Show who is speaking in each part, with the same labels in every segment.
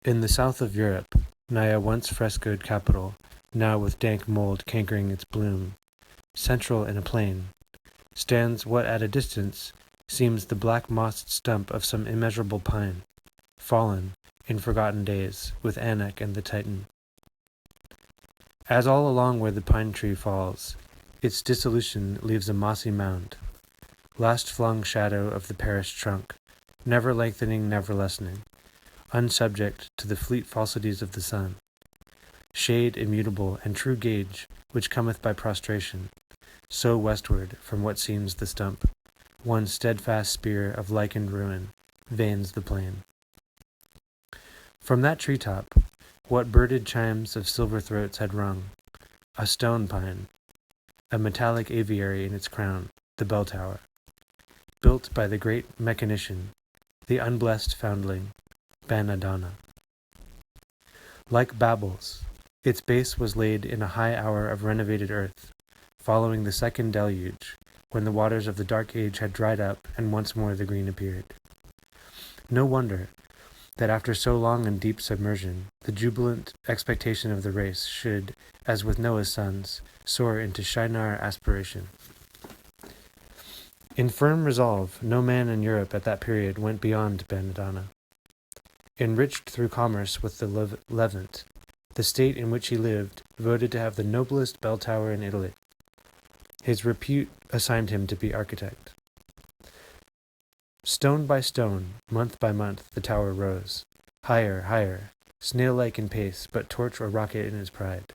Speaker 1: In the south of Europe, nigh a once frescoed capital, now with dank mold cankering its bloom, central in a plain, stands what at a distance seems the black mossed stump of some immeasurable pine, fallen, in forgotten days, with Anak and the Titan. As all along where the pine tree falls, its dissolution leaves a mossy mound, last flung shadow of the perished trunk, never lengthening, never lessening, unsubject to the fleet falsities of the sun, shade immutable and true gauge which cometh by prostration, so westward from what seems the stump, one steadfast spear of lichened ruin, veins the plain. From that tree-top, what birded chimes of silver throats had rung, a stone pine, a metallic aviary in its crown, the bell tower, built by the great mechanician, the unblessed foundling, Banadana. Like Babel's, its base was laid in a high hour of renovated earth, following the second deluge, when the waters of the dark age had dried up and once more the green appeared. No wonder that after so long and deep submersion, the jubilant expectation of the race should, as with Noah's sons, soar into Shinar aspiration. In firm resolve, no man in Europe at that period went beyond Banadana. Enriched through commerce with the Levant, the state in which he lived voted to have the noblest bell tower in Italy. His repute assigned him to be architect. Stone by stone, month by month, the tower rose, higher, higher, snail-like in pace, but torch or rocket in his pride.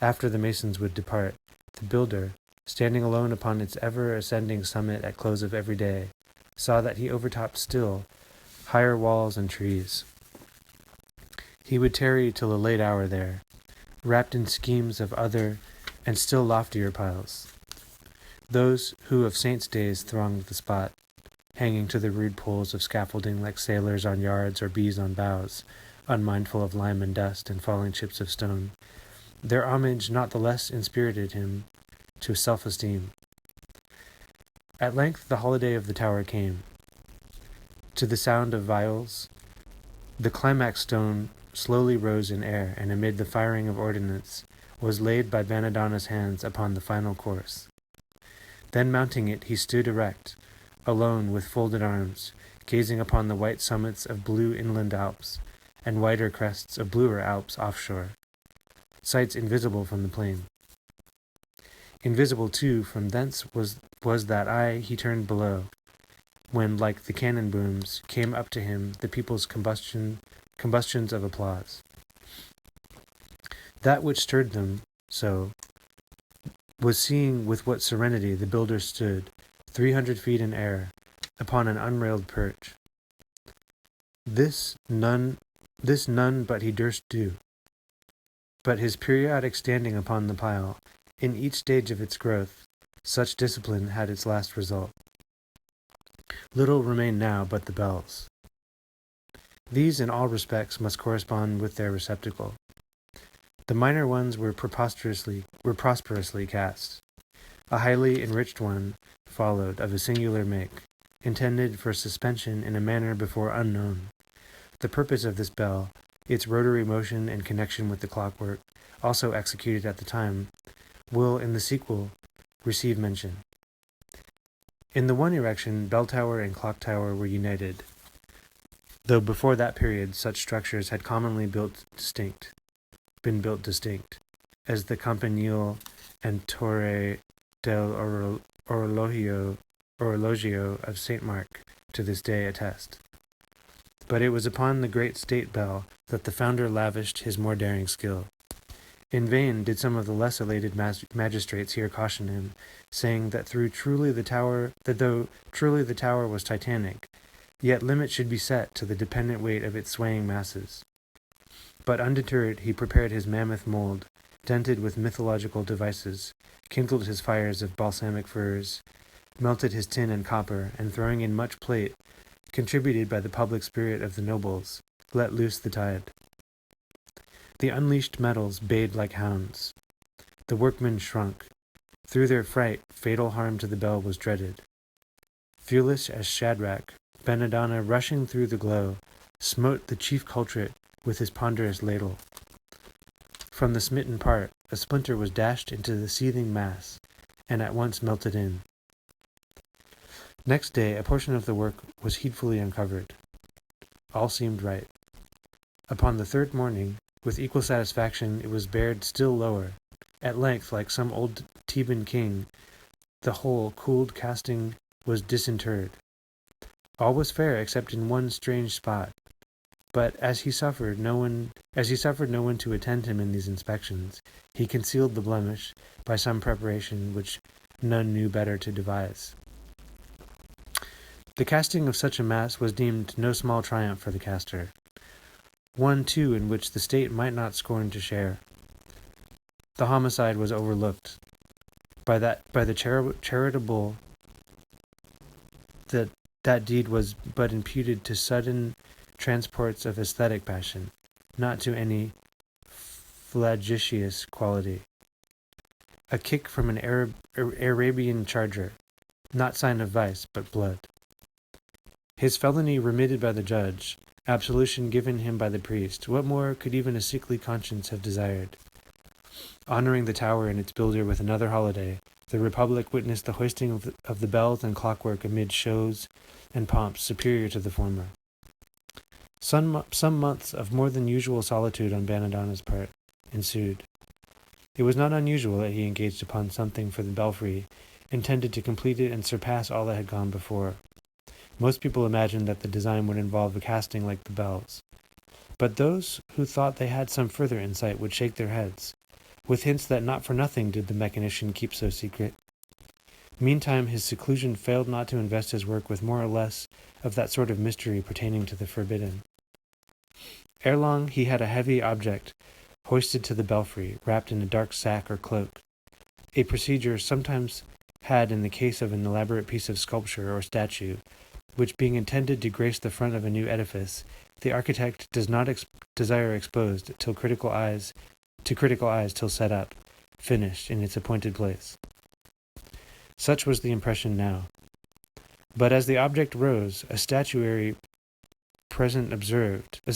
Speaker 1: After the masons would depart, the builder, standing alone upon its ever-ascending summit at close of every day, saw that he overtopped still higher walls and trees. He would tarry till a late hour there, wrapped in schemes of other and still loftier piles. Those who of saints' days thronged the spot, hanging to the rude poles of scaffolding like sailors on yards or bees on boughs, unmindful of lime and dust and falling chips of stone, their homage not the less inspirited him to self-esteem. At length the holiday of the tower came. To the sound of viols, the climax stone slowly rose in air, and amid the firing of ordnance was laid by Banadana's hands upon the final course. Then mounting it, he stood erect, alone with folded arms, gazing upon the white summits of blue inland Alps, and whiter crests of bluer Alps offshore, sights invisible from the plain. Invisible, too, from thence was that eye he turned below, when, like the cannon booms, came up to him the people's combustions of applause. That which stirred them so was seeing with what serenity the builder stood, 300 feet in air, upon an unrailed perch. This none but he durst do. But his periodic standing upon the pile, in each stage of its growth, such discipline had its last result. Little remained now but the bells. These in all respects must correspond with their receptacle. The minor ones were prosperously cast. A highly enriched one followed, of a singular make, intended for suspension in a manner before unknown. The purpose of this bell, its rotary motion and connection with the clockwork, also executed at the time, will in the sequel receive mention. In the one erection, bell tower and clock tower were united, though before that period such structures had commonly been built distinct, as the Campanile and Torre del Orologio of St. Mark to this day attest. But it was upon the great state bell that the founder lavished his more daring skill. In vain did some of the less elated magistrates here caution him, saying that though truly the tower was titanic, yet limit should be set to the dependent weight of its swaying masses. But undeterred, he prepared his mammoth mold, dented with mythological devices, kindled his fires of balsamic firs, melted his tin and copper, and throwing in much plate, contributed by the public spirit of the nobles, let loose the tide. The unleashed metals bayed like hounds. The workmen shrunk. Through their fright, fatal harm to the bell was dreaded. Foolish as Shadrach, Banadana, rushing through the glow, smote the chief culprit with his ponderous ladle. From the smitten part, a splinter was dashed into the seething mass, and at once melted in. Next day, a portion of the work was heedfully uncovered. All seemed right. Upon the third morning, with equal satisfaction, it was bared still lower. At length, like some old Theban king, the whole cooled casting was disinterred. All was fair except in one strange spot. But as he suffered no one to attend him in these inspections, he concealed the blemish by some preparation which none knew better to devise. The casting of such a mass was deemed no small triumph for the caster, one too in which the state might not scorn to share. The homicide was overlooked. By the charitable that deed was but imputed to sudden transports of aesthetic passion, not to any flagitious quality. A kick from an Arabian charger, not sign of vice, but blood. His felony remitted by the judge, absolution given him by the priest, what more could even a sickly conscience have desired? Honoring the tower and its builder with another holiday, the Republic witnessed the hoisting of the bells and clockwork amid shows and pomps superior to the former. Some months of more than usual solitude on Banadana's part ensued. It was not unusual that he engaged upon something for the belfry, intended to complete it and surpass all that had gone before. Most people imagined that the design would involve a casting like the bells. But those who thought they had some further insight would shake their heads, with hints that not for nothing did the mechanician keep so secret. Meantime, his seclusion failed not to invest his work with more or less of that sort of mystery pertaining to the forbidden. Ere long he had a heavy object hoisted to the belfry, wrapped in a dark sack or cloak, a procedure sometimes had in the case of an elaborate piece of sculpture or statue, which being intended to grace the front of a new edifice, the architect does not desire exposed to critical eyes till set up, finished in its appointed place. Such was the impression now. But as the object rose, a statuary present observed, or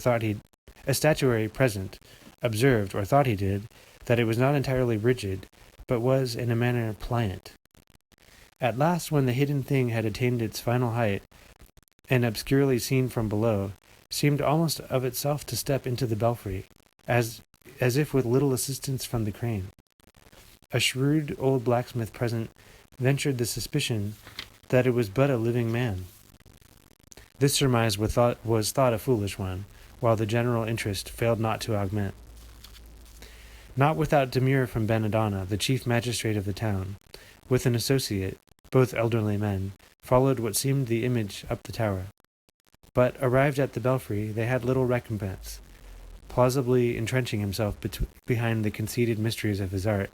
Speaker 1: thought he did, that it was not entirely rigid, but was in a manner pliant. At last, when the hidden thing had attained its final height, and obscurely seen from below, seemed almost of itself to step into the belfry, as if with little assistance from the crane. A shrewd old blacksmith present ventured the suspicion that it was but a living man. This surmise was thought a foolish one, while the general interest failed not to augment. Not without demur from Banadana, the chief magistrate of the town, with an associate, both elderly men, followed what seemed the image up the tower. But, arrived at the belfry, they had little recompense. Plausibly entrenching himself behind the conceited mysteries of his art,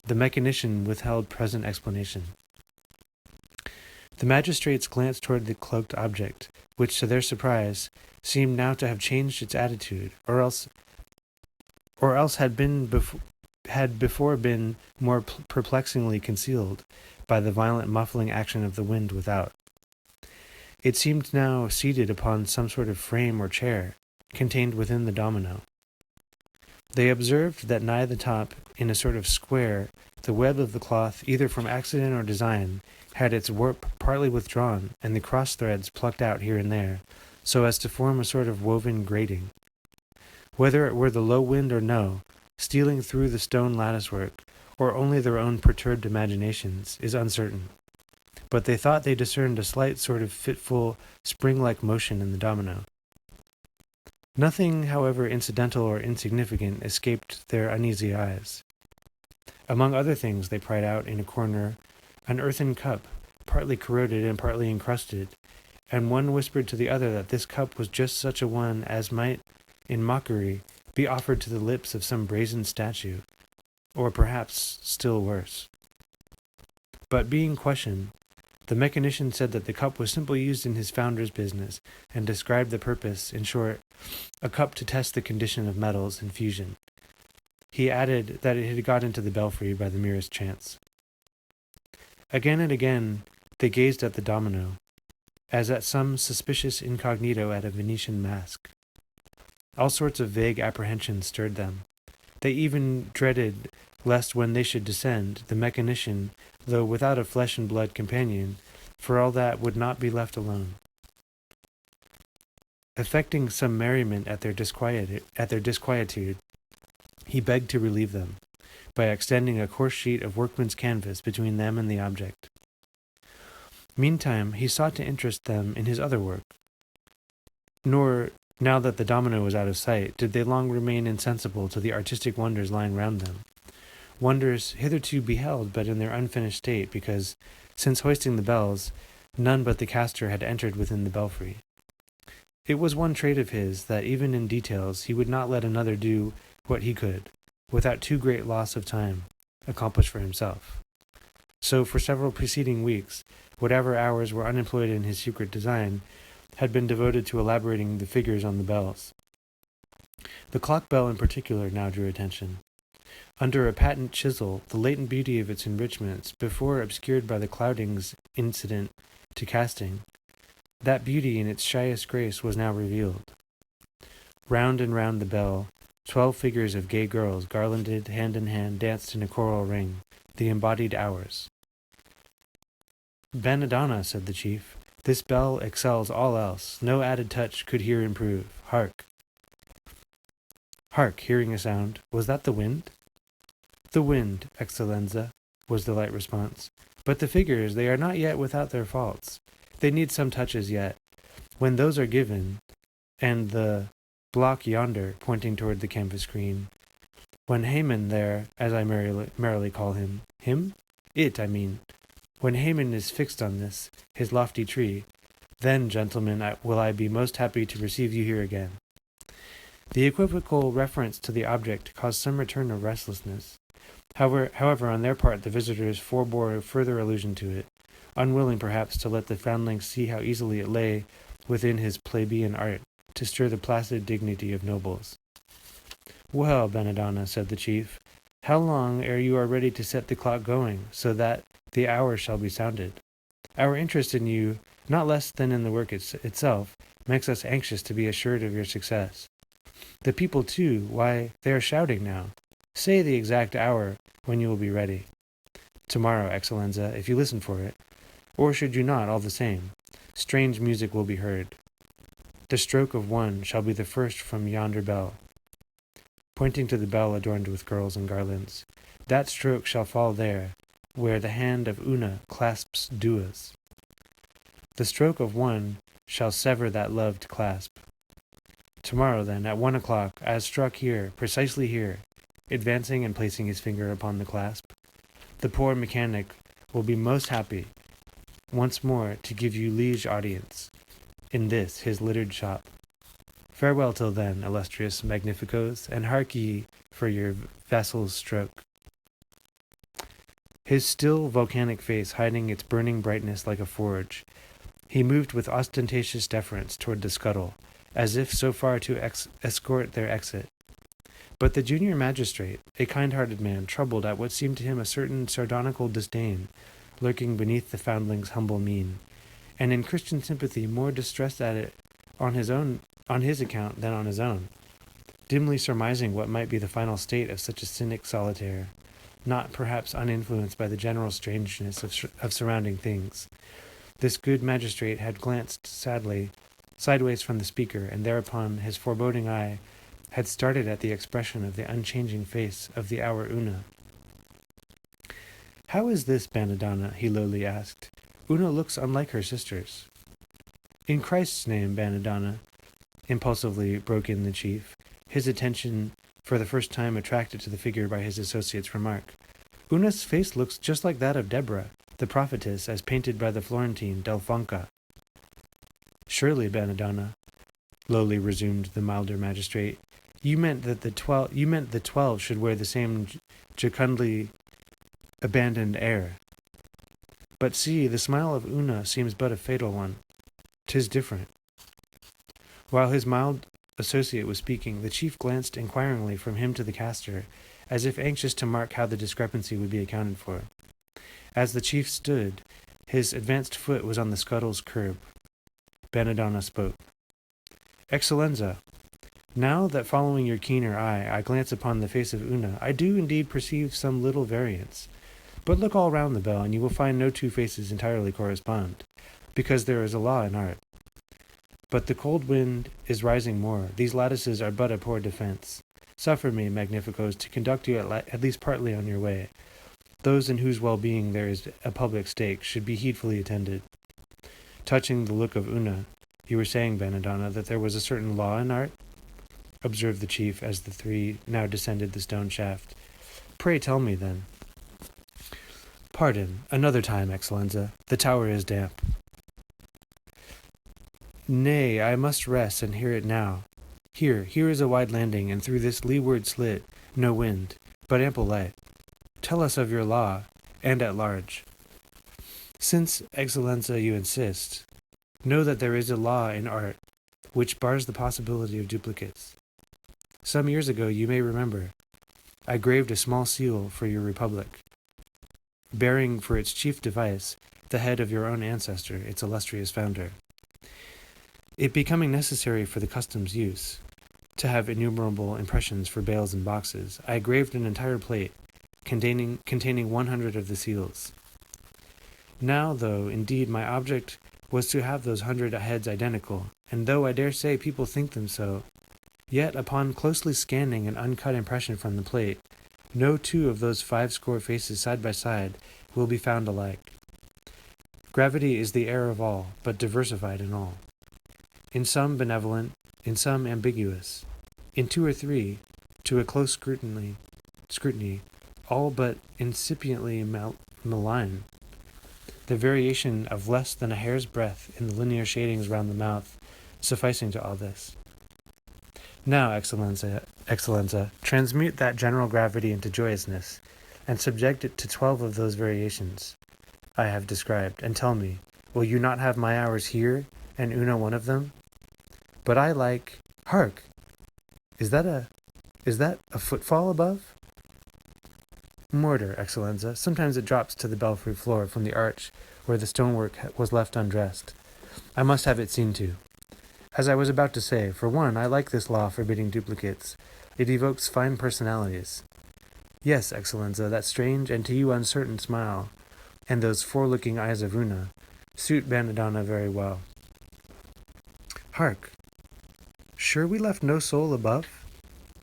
Speaker 1: the mechanician withheld present explanation. The magistrates glanced toward the cloaked object, which, to their surprise, seemed now to have changed its attitude, or else had before been more perplexingly concealed by the violent muffling action of the wind without. It seemed now seated upon some sort of frame or chair, contained within the domino. They observed that nigh the top, in a sort of square, the web of the cloth, either from accident or design, had its warp partly withdrawn, and the cross threads plucked out here and there, so as to form a sort of woven grating. Whether it were the low wind or no, stealing through the stone latticework, or only their own perturbed imaginations, is uncertain. But they thought they discerned a slight sort of fitful, spring-like motion in the domino. Nothing, however, incidental or insignificant escaped their uneasy eyes. Among other things, they pried out in a corner an earthen cup, partly corroded and partly encrusted, and one whispered to the other that this cup was just such a one as might, in mockery, be offered to the lips of some brazen statue, or perhaps still worse. But being questioned, the mechanician said that the cup was simply used in his founder's business, and described the purpose, in short, a cup to test the condition of metals in fusion. He added that it had got into the belfry by the merest chance. Again and again they gazed at the domino. as at some suspicious incognito at a Venetian masque. All sorts of vague apprehensions stirred them. They even dreaded lest when they should descend, the mechanician, though without a flesh-and-blood companion, for all that would not be left alone. Affecting some merriment at their disquietude, he begged to relieve them, by extending a coarse sheet of workman's canvas between them and the object. Meantime, he sought to interest them in his other work. Nor, now that the domino was out of sight, did they long remain insensible to the artistic wonders lying round them, wonders hitherto beheld but in their unfinished state, because, since hoisting the bells, none but the caster had entered within the belfry. It was one trait of his that even in details he would not let another do what he could, without too great loss of time, accomplish for himself. So for several preceding weeks, whatever hours were unemployed in his secret design had been devoted to elaborating the figures on the bells. The clock bell in particular now drew attention. Under a patent chisel, the latent beauty of its enrichments, before obscured by the cloudings incident to casting, that beauty in its shyest grace was now revealed. Round and round the bell, 12 figures of gay girls, garlanded hand in hand, danced in a choral ring, the embodied hours. "Benedana," said the chief, "this bell excels all else. No added touch could here improve. Hark!" Hark, hearing a sound. Was that the wind? "The wind, Excellenza," was the light response. "But the figures, they are not yet without their faults. They need some touches yet. When those are given, and the block yonder," pointing toward the canvas screen, "when Herman there, as I merrily call him, I mean, when Herman is fixed on this, his lofty tree, then, gentlemen, will I be most happy to receive you here again." The equivocal reference to the object caused some return of restlessness. However, on their part the visitors forbore further allusion to it, unwilling perhaps to let the foundling see how easily it lay within his plebeian art to stir the placid dignity of nobles. "Well, Benedana," said the chief, "how long ere you are ready to set the clock going, so that the hour shall be sounded? Our interest in you, not less than in the work itself, makes us anxious to be assured of your success. The people, too, why, they are shouting now. Say the exact hour when you will be ready." "Tomorrow, Excellenza, if you listen for it. Or should you not, all the same, strange music will be heard. The stroke of one shall be the first from yonder bell," pointing to the bell adorned with girls and garlands. "That stroke shall fall there, where the hand of Una clasps Dua's. The stroke of one shall sever that loved clasp. Tomorrow, then, at 1 o'clock, as struck here, precisely here," advancing and placing his finger upon the clasp, "the poor mechanic will be most happy once more to give you liege audience in this his littered shop. Farewell till then, illustrious magnificos, and hark ye for your vassal's stroke." His still volcanic face hiding its burning brightness like a forge, he moved with ostentatious deference toward the scuttle, as if so far to escort their exit. But the junior magistrate, a kind-hearted man, troubled at what seemed to him a certain sardonical disdain, lurking beneath the foundling's humble mien, and in Christian sympathy more distressed at it on his account than on his own, dimly surmising what might be the final state of such a cynic solitaire, not perhaps uninfluenced by the general strangeness of surrounding things. This good magistrate had glanced sideways from the speaker, and thereupon his foreboding eye had started at the expression of the unchanging face of the hour Una. "How is this, Benedana?" he lowly asked. "Una looks unlike her sisters." "In Christ's name, Benedana," impulsively broke in the chief, his attention for the first time attracted to the figure by his associate's remark. "Una's face looks just like that of Deborah, the prophetess, as painted by the Florentine Del Fonca." "Surely, Benedana," lowly resumed the milder magistrate, you meant the 12 should wear the same jocundly abandoned air. But see, the smile of Una seems but a fatal one. 'Tis different." While his mild associate was speaking, the chief glanced inquiringly from him to the caster, as if anxious to mark how the discrepancy would be accounted for. As the chief stood, his advanced foot was on the scuttle's curb. Benedana spoke. Excellenza, now that following your keener eye I glance upon the face of Una, I do indeed perceive some little variance. But look all round the bell, and you will find no two faces entirely correspond, because there is a law in art. But the cold wind is rising more. These lattices are but a poor defence. Suffer me, magnificos, to conduct you at least partly on your way. Those in whose well-being there is a public stake should be heedfully attended. Touching the look of Una, you were saying, Benedana, that there was a certain law in art? Observed the chief as the three now descended the stone shaft. Pray tell me, then. Pardon, another time, Excellenza. The tower is damp. Nay, I must rest and hear it now. Here is a wide landing, and through this leeward slit, no wind, but ample light. Tell us of your law, and at large. Since, Excellenza, you insist, know that there is a law in art which bars the possibility of duplicates. Some years ago, you may remember, I graved a small seal for your republic, bearing for its chief device the head of your own ancestor, its illustrious founder. It becoming necessary for the custom's use, to have innumerable impressions for bales and boxes, I engraved an entire plate containing 100 of the seals. Now, though, indeed, my object was to have those 100 heads identical, and though I dare say people think them so, yet upon closely scanning an uncut impression from the plate, no two of those 50 faces side by side will be found alike. Gravity is the air of all, but diversified in all. In some benevolent, in some ambiguous, in two or three, to a close scrutiny, all but incipiently malign. The variation of less than a hair's breadth in the linear shadings round the mouth, sufficing to all this. Now, Excellenza, transmute that general gravity into joyousness, and subject it to 12 of those variations I have described, and tell me, will you not have my hours here, and Una one of them? But I like... Hark! Is that a footfall above? Mortar, Excellenza. Sometimes it drops to the belfry floor from the arch where the stonework was left undressed. I must have it seen to. As I was about to say, for one, I like this law forbidding duplicates. It evokes fine personalities. Yes, Excellenza, that strange and to you uncertain smile, and those forelooking eyes of Una, suit Benedana very well. Hark! Sure we left no soul above?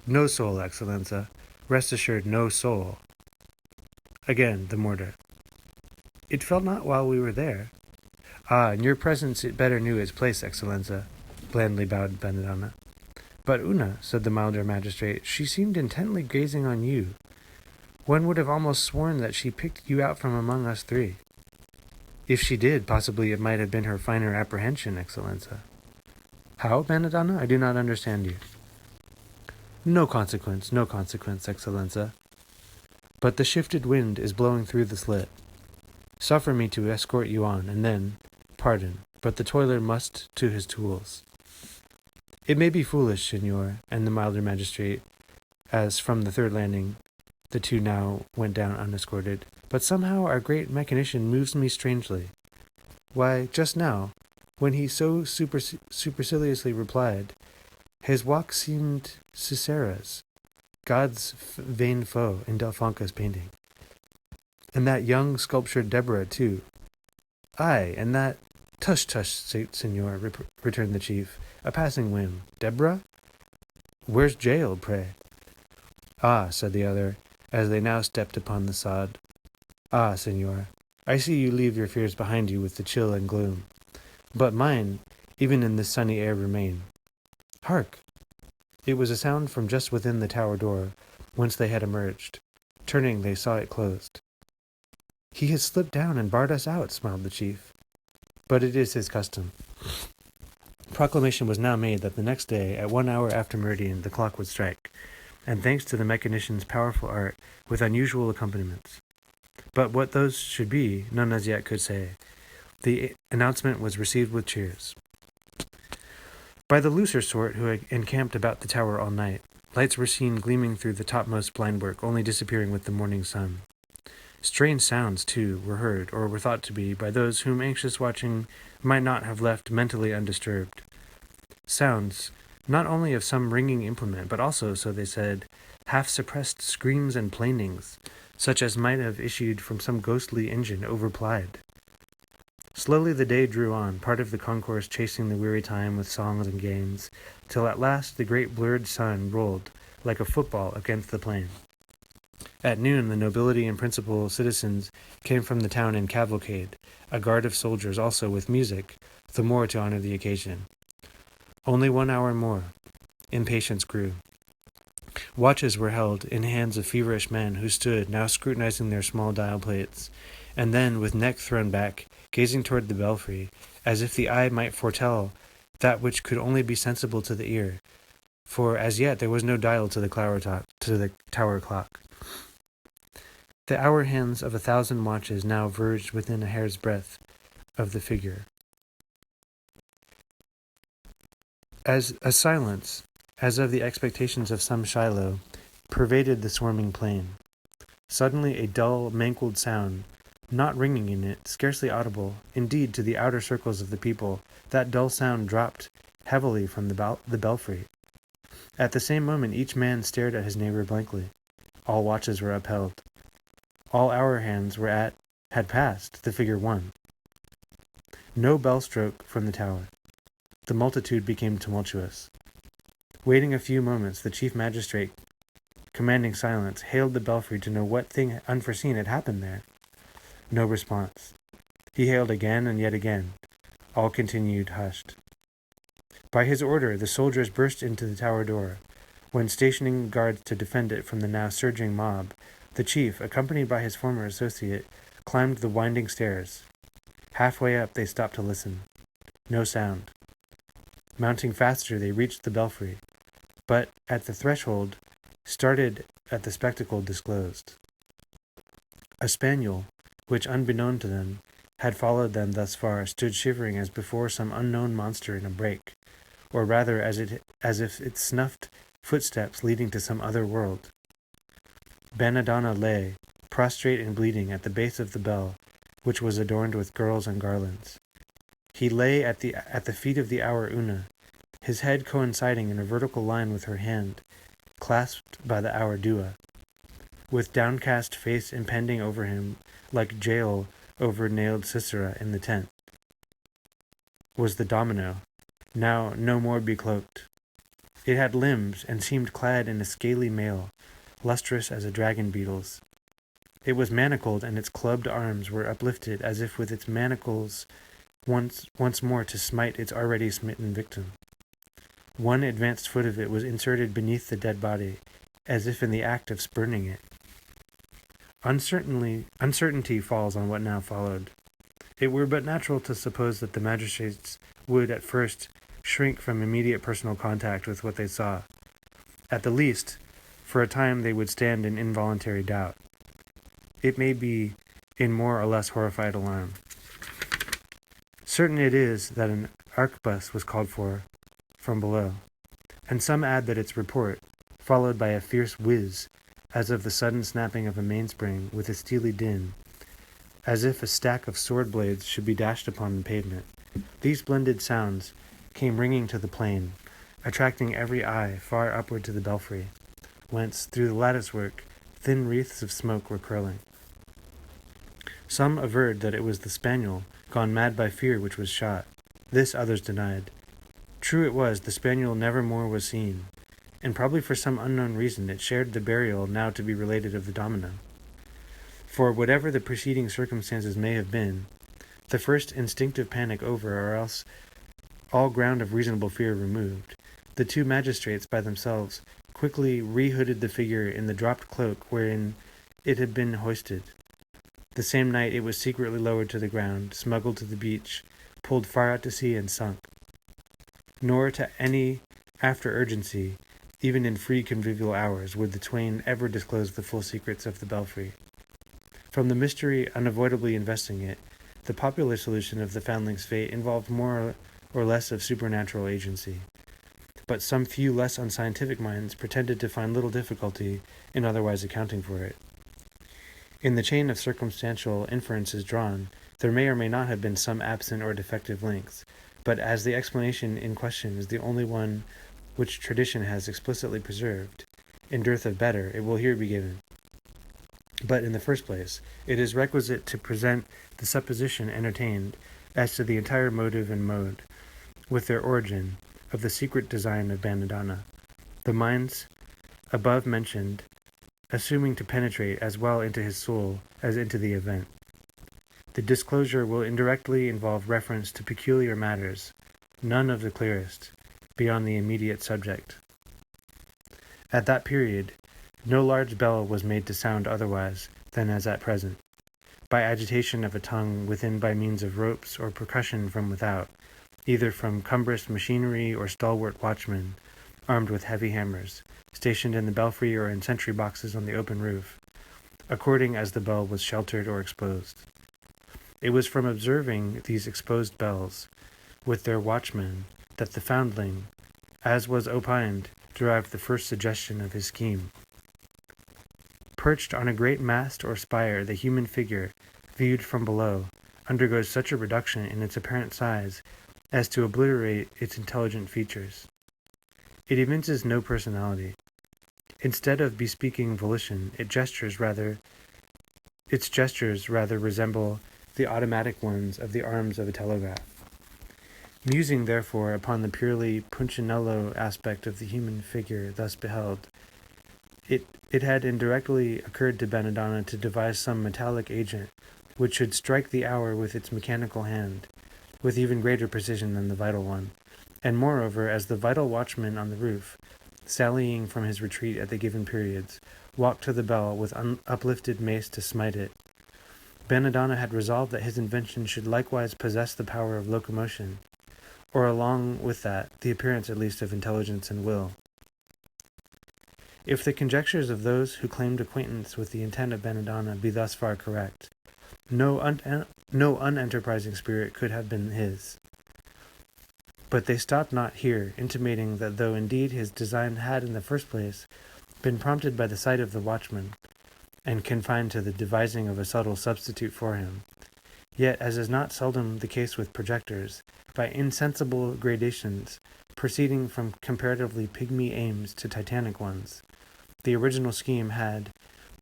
Speaker 1: No soul, Excellenza. Rest assured, no soul. Again, the mortar. It fell not while we were there. Ah, in your presence it better knew its place, Excellenza, blandly bowed Benedana. But Una, said the milder magistrate, she seemed intently gazing on you. One would have almost sworn that she picked you out from among us three. If she did, possibly it might have been her finer apprehension, Excellenza. How, Benedana? I do not understand you. No consequence, Excellenza. But the shifted wind is blowing through the slit. Suffer me to escort you on, and then, pardon, but the toiler must to his tools. It may be foolish, Signor, and the milder magistrate, as from the third landing the two now went down unescorted, but somehow our great mechanician moves me strangely. Why, just now, when he so superciliously replied, his walk seemed Sisera's, God's vain foe in Delfonca's painting. And that young sculptured Deborah, too. Aye, and that... Tush, Signor, returned the chief. A passing whim. Deborah? Where's jail, pray? Ah, said the other, as they now stepped upon the sod. Ah, Signor, I see you leave your fears behind you with the chill and gloom. But mine, even in this sunny air, remain. Hark! It was a sound from just within the tower door, whence they had emerged. Turning, they saw it closed. He has slipped down and barred us out, smiled the chief. But it is his custom. Proclamation was now made that the next day, at 1 hour after meridian, the clock would strike, and thanks to the mechanician's powerful art, with unusual accompaniments. But what those should be, none as yet could say. The announcement was received with cheers. By the looser sort who had encamped about the tower all night, lights were seen gleaming through the topmost blindwork, only disappearing with the morning sun. Strange sounds, too, were heard, or were thought to be, by those whom anxious watching might not have left mentally undisturbed. Sounds, not only of some ringing implement, but also, so they said, half-suppressed screams and plainings, such as might have issued from some ghostly engine overplied. Slowly the day drew on, part of the concourse chasing the weary time with songs and games, till at last the great blurred sun rolled, like a football, against the plain. At noon the nobility and principal citizens came from the town in cavalcade, a guard of soldiers also with music, the more to honor the occasion. Only 1 hour more. Impatience grew. Watches were held in hands of feverish men who stood, now scrutinizing their small dial plates, and then, with neck thrown back, gazing toward the belfry, as if the eye might foretell that which could only be sensible to the ear, for as yet there was no dial to the tower clock. The hour hands of 1,000 watches now verged within a hair's breadth of the figure. As a silence, as of the expectations of some Shiloh, pervaded the swarming plain. Suddenly a dull, mangled sound, not ringing in it, scarcely audible, indeed, to the outer circles of the people, that dull sound dropped heavily from the belfry. At the same moment each man stared at his neighbor blankly. All watches were upheld. All hour hands had passed the figure 1. No bell stroke from the tower. The multitude became tumultuous. Waiting a few moments, the chief magistrate, commanding silence, hailed the belfry to know what thing unforeseen had happened there. No response. He hailed again and yet again. All continued hushed. By his order, the soldiers burst into the tower door. When stationing guards to defend it from the now surging mob, the chief, accompanied by his former associate, climbed the winding stairs. Halfway up, they stopped to listen. No sound. Mounting faster, they reached the belfry, but at the threshold, started at the spectacle disclosed. A spaniel, which, unbeknown to them, had followed them thus far, stood shivering as before some unknown monster in a brake, or rather as if it snuffed footsteps leading to some other world. Benadonna lay, prostrate and bleeding, at the base of the bell, which was adorned with girls and garlands. He lay at the feet of the hour Una, his head coinciding in a vertical line with her hand, clasped by the hour Dua, with downcast face impending over him like Jael over nailed Sisera in the tent. Was the domino, now no more becloaked. It had limbs and seemed clad in a scaly mail, lustrous as a dragon beetle's. It was manacled, and its clubbed arms were uplifted as if with its manacles once more to smite its already smitten victim. One advanced foot of it was inserted beneath the dead body, as if in the act of spurning it. Uncertainty falls on what now followed. It were but natural to suppose that the magistrates would at first shrink from immediate personal contact with what they saw. At the least, for a time they would stand in involuntary doubt. It may be in more or less horrified alarm. Certain it is that an arquebus was called for from below, and some add that its report, followed by a fierce whiz, as of the sudden snapping of a mainspring with a steely din, as if a stack of sword blades should be dashed upon the pavement. These blended sounds came ringing to the plain, attracting every eye far upward to the belfry, whence, through the latticework, thin wreaths of smoke were curling. Some averred that it was the spaniel, gone mad by fear, which was shot. This others denied. True it was, the spaniel never more was seen, and probably for some unknown reason it shared the burial now to be related of the domino. For whatever the preceding circumstances may have been, the first instinctive panic over, or else all ground of reasonable fear removed, the two magistrates by themselves quickly rehooded the figure in the dropped cloak wherein it had been hoisted. The same night it was secretly lowered to the ground, smuggled to the beach, pulled far out to sea, and sunk. Nor to any after urgency, even in free convivial hours, would the twain ever disclose the full secrets of the belfry. From the mystery unavoidably investing it, the popular solution of the foundling's fate involved more or less of supernatural agency. But some few less unscientific minds pretended to find little difficulty in otherwise accounting for it. In the chain of circumstantial inferences drawn, There may or may not have been some absent or defective links, but as the explanation in question is the only one which tradition has explicitly preserved, in dearth of better, it will here be given. But in the first place, it is requisite to present the supposition entertained as to the entire motive and mode, with their origin, of the secret design of Banadana, the minds above mentioned assuming to penetrate as well into his soul as into the event. The disclosure will indirectly involve reference to peculiar matters, none of the clearest, beyond the immediate subject. At that period, no large bell was made to sound otherwise than as at present, by agitation of a tongue within by means of ropes or percussion from without, either from cumbrous machinery or stalwart watchmen, armed with heavy hammers, stationed in the belfry or in sentry boxes on the open roof, according as the bell was sheltered or exposed. It was from observing these exposed bells, with their watchmen, that the foundling, as was opined, derived the first suggestion of his scheme. Perched on a great mast or spire, the human figure, viewed from below, undergoes such a reduction in its apparent size as to obliterate its intelligent features. It evinces no personality. Instead of bespeaking volition, its gestures rather resemble the automatic ones of the arms of a telegraph. Musing, therefore, upon the purely Punchinello aspect of the human figure thus beheld, it had indirectly occurred to Banadana to devise some metallic agent which should strike the hour with its mechanical hand, with even greater precision than the vital one, and moreover, as the vital watchman on the roof, sallying from his retreat at the given periods, walked to the bell with uplifted mace to smite it, Banadana had resolved that his invention should likewise possess the power of locomotion, or along with that, the appearance at least of intelligence and will. If the conjectures of those who claimed acquaintance with the intent of Banadana be thus far correct, no unenterprising spirit could have been his. But they stopped not here, intimating that though indeed his design had in the first place been prompted by the sight of the watchman, and confined to the devising of a subtle substitute for him, yet, as is not seldom the case with projectors, by insensible gradations, proceeding from comparatively pygmy aims to titanic ones, the original scheme had,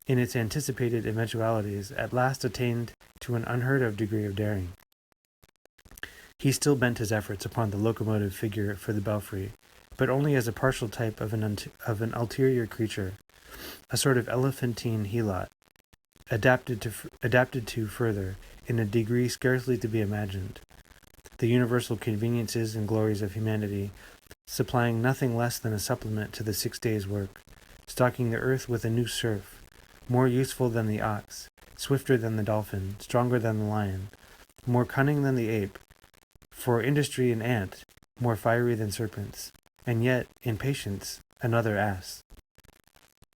Speaker 1: in its anticipated eventualities, at last attained to an unheard-of degree of daring. He still bent his efforts upon the locomotive figure for the belfry, but only as a partial type of an ulterior creature, a sort of elephantine helot, adapted to further, in a degree scarcely to be imagined, the universal conveniences and glories of humanity, supplying nothing less than a supplement to the 6 days' work, stocking the earth with a new serf, more useful than the ox, swifter than the dolphin, stronger than the lion, more cunning than the ape, for industry an ant, more fiery than serpents, and yet, in patience, another ass.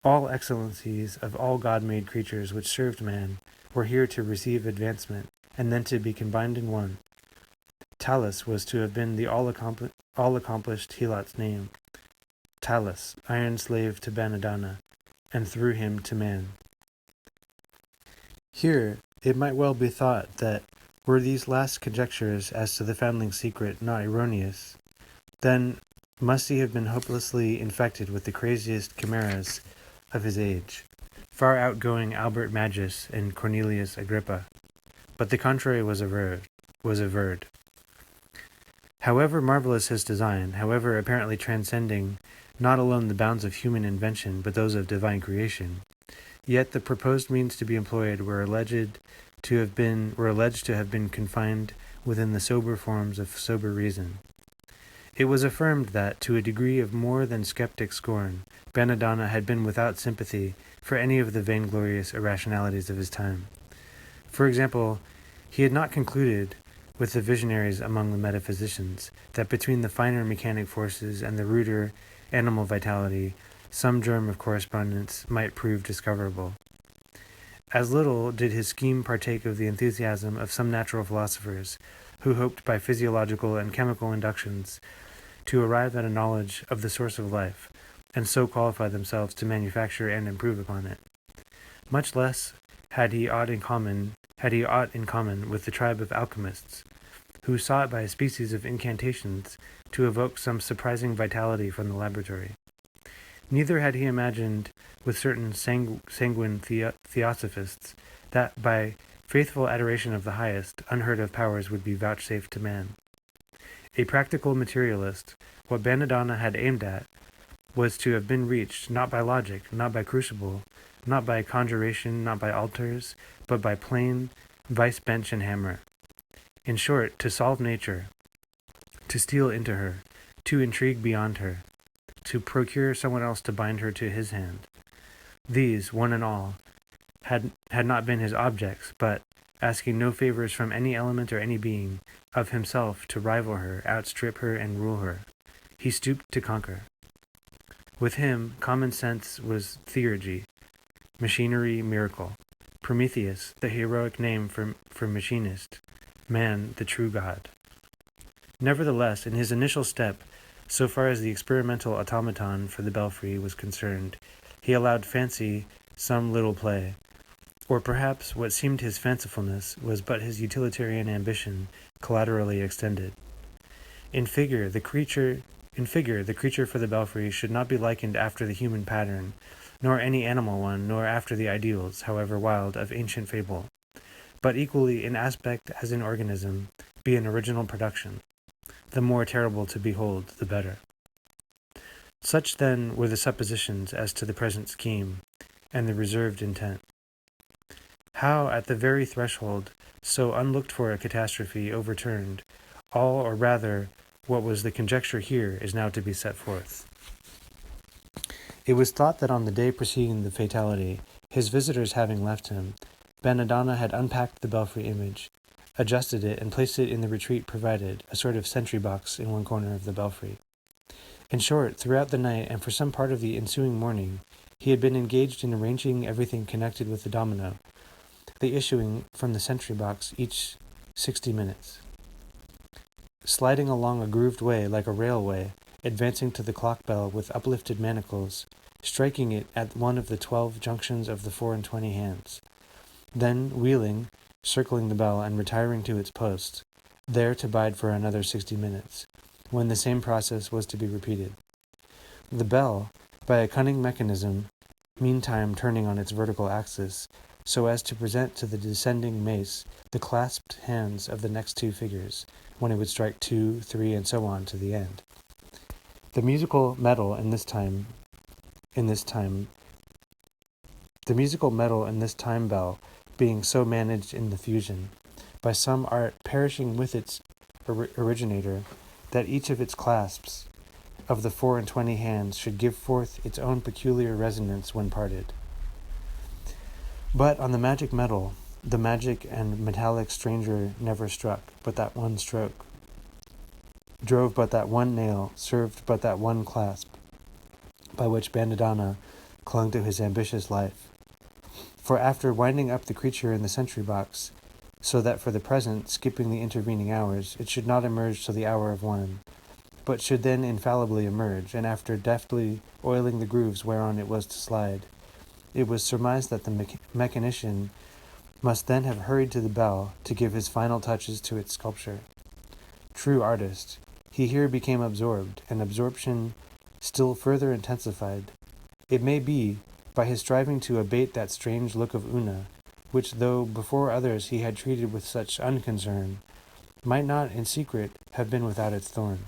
Speaker 1: All excellencies of all God-made creatures which served man were here to receive advancement, and then to be combined in one. Talus was to have been the all-accomplished helot's name. Talus, iron slave to Banadana, and through him to man. Here it might well be thought that, were these last conjectures as to the foundling's secret not erroneous, then must he have been hopelessly infected with the craziest chimeras of his age, far outgoing Albert Magus and Cornelius Agrippa. But the contrary was averred. However marvelous his design, however apparently transcending not alone the bounds of human invention, but those of divine creation, yet the proposed means to be employed were alleged to have been confined within the sober forms of sober reason. It was affirmed that, to a degree of more than skeptic scorn, Banadana had been without sympathy for any of the vainglorious irrationalities of his time. For example, he had not concluded, with the visionaries among the metaphysicians, that between the finer mechanic forces and the ruder animal vitality, some germ of correspondence might prove discoverable. As little did his scheme partake of the enthusiasm of some natural philosophers, who hoped by physiological and chemical inductions to arrive at a knowledge of the source of life, and so qualify themselves to manufacture and improve upon it. Much less had he aught in common with the tribe of alchemists, who sought by a species of incantations to evoke some surprising vitality from the laboratory. Neither had he imagined, with certain sanguine theosophists, that by faithful adoration of the highest, unheard-of powers would be vouchsafed to man. A practical materialist, what Banadana had aimed at was to have been reached not by logic, not by crucible, not by conjuration, not by altars, but by plain vice bench and hammer. In short, to solve nature, to steal into her, to intrigue beyond her, to procure someone else to bind her to his hand. These, one and all, had not been his objects, but, asking no favors from any element or any being, of himself to rival her, outstrip her, and rule her, he stooped to conquer. With him, common sense was theurgy, machinery miracle, Prometheus, the heroic name for machinist, man, the true God. Nevertheless, in his initial step, so far as the experimental automaton for the belfry was concerned, he allowed fancy some little play, or perhaps what seemed his fancifulness was but his utilitarian ambition collaterally extended. In figure, the creature for the belfry should not be likened after the human pattern, nor any animal one, nor after the ideals, however wild, of ancient fable, but equally in aspect as in organism, be an original production. The more terrible to behold, the better. Such then were the suppositions as to the present scheme, and the reserved intent. How, at the very threshold, so unlooked for a catastrophe overturned, all, or rather, what was the conjecture here, is now to be set forth. It was thought that on the day preceding the fatality, his visitors having left him, Banadana had unpacked the belfry image, adjusted it, and placed it in the retreat provided, a sort of sentry box in one corner of the belfry. In short, throughout the night and for some part of the ensuing morning, he had been engaged in arranging everything connected with the domino, the issuing from the sentry box each 60 minutes. Sliding along a grooved way like a railway, advancing to the clock bell with uplifted manacles, striking it at one of the 12 junctions of the 24 hands, then wheeling, circling the bell and retiring to its post, there to bide for another 60 minutes, when the same process was to be repeated. The bell, by a cunning mechanism, meantime turning on its vertical axis, so as to present to the descending mace the clasped hands of the next two figures, when it would strike 2, 3, and so on to the end. The musical metal in this time bell being so managed in the fusion, by some art perishing with its originator, that each of its clasps of the 24 hands should give forth its own peculiar resonance when parted. But on the magic metal, the magic and metallic stranger never struck but that one stroke, drove but that one nail, served but that one clasp, by which Banadana clung to his ambitious life. For after winding up the creature in the sentry box, so that for the present, skipping the intervening hours, it should not emerge till the hour of 1, but should then infallibly emerge, and after deftly oiling the grooves whereon it was to slide, it was surmised that the mechanician must then have hurried to the bell to give his final touches to its sculpture. True artist, he here became absorbed, and absorption still further intensified, it may be, by his striving to abate that strange look of Una, which though before others he had treated with such unconcern, might not in secret have been without its thorn.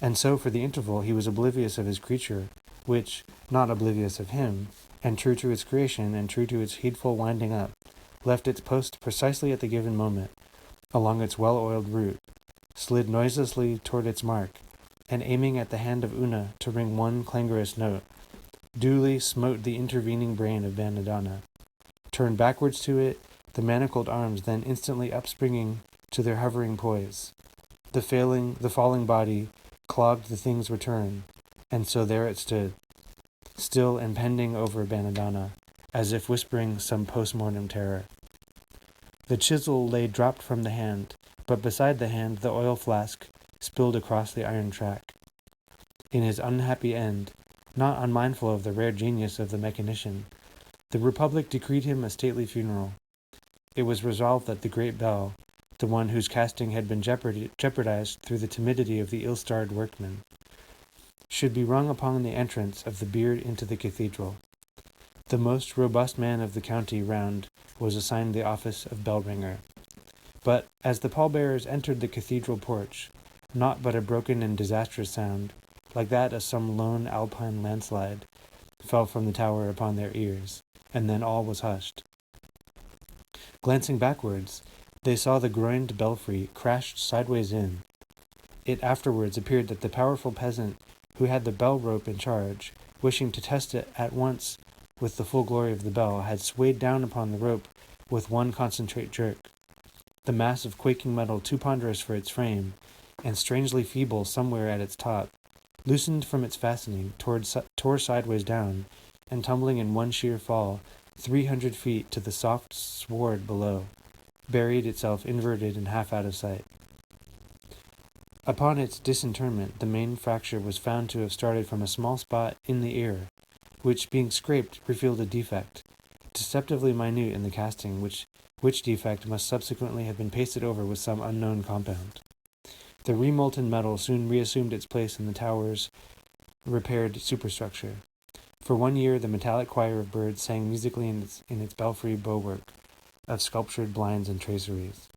Speaker 1: And so for the interval he was oblivious of his creature, which, not oblivious of him, and true to its creation and true to its heedful winding up, left its post precisely at the given moment, along its well-oiled route, slid noiselessly toward its mark, and aiming at the hand of Una to ring one clangorous note, duly smote the intervening brain of Banadana, turned backwards to it, the manacled arms then instantly upspringing to their hovering poise. The falling body clogged the thing's return, and so there it stood, still impending over Banadana, as if whispering some post-mortem terror. The chisel lay dropped from the hand, but beside the hand the oil flask spilled across the iron track. In his unhappy end, not unmindful of the rare genius of the mechanician, The Republic decreed him a stately funeral. It was resolved that the great bell, the one whose casting had been jeopardized through the timidity of the ill-starred workmen, should be rung upon the entrance of the bier into the cathedral. The most robust man of the county round was assigned the office of bell-ringer. But as the pallbearers entered the cathedral porch, naught but a broken and disastrous sound, like that of some lone alpine landslide, fell from the tower upon their ears, and then all was hushed. Glancing backwards, they saw the groined belfry crashed sideways in. It afterwards appeared that the powerful peasant who had the bell rope in charge, wishing to test it at once with the full glory of the bell, had swayed down upon the rope with one concentrate jerk. The mass of quaking metal, too ponderous for its frame, and strangely feeble somewhere at its top, loosened from its fastening, tore sideways down, and tumbling in one sheer fall 300 feet to the soft sward below, buried itself inverted and half out of sight. Upon its disinterment, the main fracture was found to have started from a small spot in the ear, which, being scraped, revealed a defect, deceptively minute in the casting, which defect must subsequently have been pasted over with some unknown compound. The remolten metal soon reassumed its place in the tower's repaired superstructure. For 1 year the metallic choir of birds sang musically in its belfry bowwork of sculptured blinds and traceries.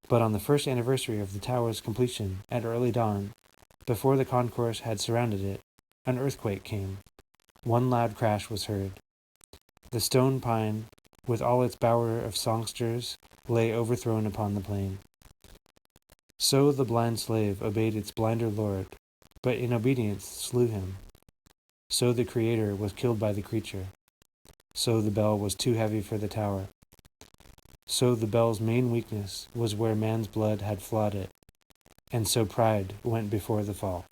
Speaker 1: But on the first anniversary of the tower's completion, at early dawn, before the concourse had surrounded it, an earthquake came. One loud crash was heard. The stone pine, with all its bower of songsters, lay overthrown upon the plain. So the blind slave obeyed its blinder lord, but in obedience slew him. So the Creator was killed by the creature. So the bell was too heavy for the tower. So the bell's main weakness was where man's blood had flawed it, and so pride went before the fall.